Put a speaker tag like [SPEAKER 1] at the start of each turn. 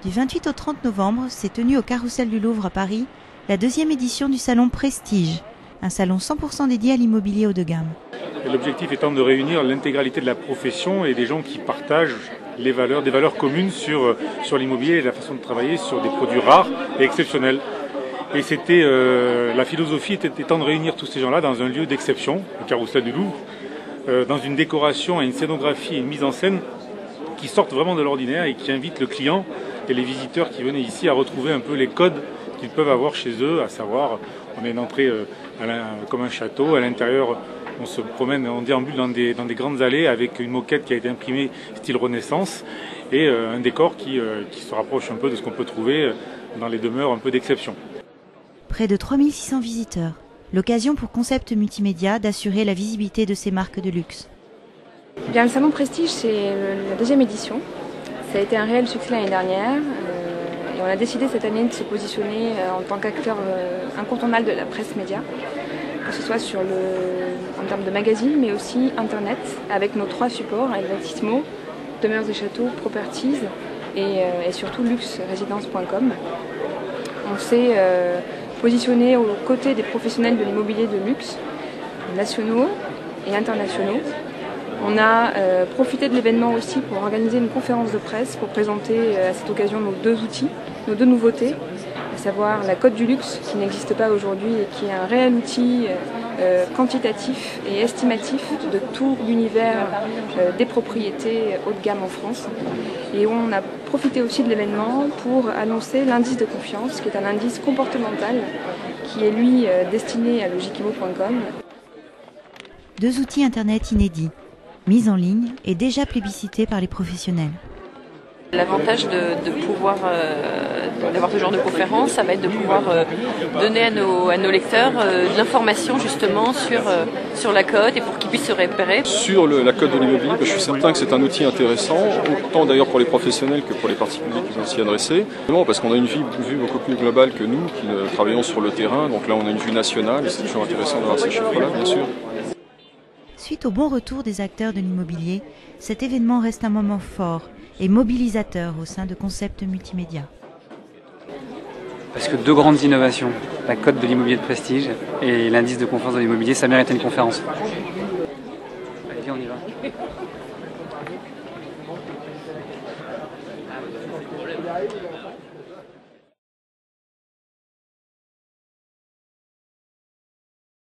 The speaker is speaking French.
[SPEAKER 1] Du 28 au 30 novembre s'est tenue au Carrousel du Louvre à Paris la deuxième édition du salon Prestige, un salon 100% dédié à l'immobilier haut de gamme.
[SPEAKER 2] L'objectif étant de réunir l'intégralité de la profession et des gens qui partagent des valeurs communes sur l'immobilier et la façon de travailler sur des produits rares et exceptionnels. Et c'était la philosophie étant de réunir tous ces gens-là dans un lieu d'exception, le Carrousel du Louvre, dans une décoration et une scénographie et une mise en scène qui sortent vraiment de l'ordinaire et qui invitent le client et les visiteurs qui venaient ici à retrouver un peu les codes qu'ils peuvent avoir chez eux, à savoir, on a une entrée comme un château, à l'intérieur on se promène, on déambule dans des grandes allées avec une moquette qui a été imprimée style Renaissance et un décor qui se rapproche un peu de ce qu'on peut trouver dans les demeures un peu d'exception.
[SPEAKER 1] Près de 3600 visiteurs, l'occasion pour Concept Multimédia d'assurer la visibilité de ses marques de luxe.
[SPEAKER 3] Bien, le salon Prestige, c'est la deuxième édition. Ça a été un réel succès l'année dernière et on a décidé cette année de se positionner en tant qu'acteur incontournable de la presse média, que ce soit en termes de magazines mais aussi internet, avec nos 3 supports, Helvetismo, Demeures et Châteaux, Properties et surtout luxeresidence.com. On s'est positionné aux côtés des professionnels de l'immobilier de luxe, nationaux et internationaux. On a profité de l'événement aussi pour organiser une conférence de presse pour présenter à cette occasion nos 2 outils, nos 2 nouveautés, à savoir la cote du luxe qui n'existe pas aujourd'hui et qui est un réel outil quantitatif et estimatif de tout l'univers des propriétés haut de gamme en France. Et on a profité aussi de l'événement pour annoncer l'indice de confiance, qui est un indice comportemental qui est lui destiné à logiquimo.com.
[SPEAKER 1] 2 outils internet inédits, mis en ligne et déjà plébiscités par les professionnels.
[SPEAKER 4] L'avantage de pouvoir d'avoir ce genre de conférence, ça va être de pouvoir donner à nos lecteurs de l'information justement sur la cote et pour qu'ils puissent se repérer.
[SPEAKER 5] Sur la cote de l'immobilier, je suis certain que c'est un outil intéressant, autant d'ailleurs pour les professionnels que pour les particuliers qui vont s'y adresser. Parce qu'on a une vue beaucoup plus globale que nous, qui travaillons sur le terrain, donc là on a une vue nationale et c'est toujours intéressant d'avoir ces chiffres-là, bien sûr.
[SPEAKER 1] Suite au bon retour des acteurs de l'immobilier, cet événement reste un moment fort et mobilisateur au sein de Concept Multimédia.
[SPEAKER 6] Parce que 2 grandes innovations, la cote de l'immobilier de prestige et l'indice de confiance de l'immobilier, ça mérite une conférence. Allez, viens, on y va.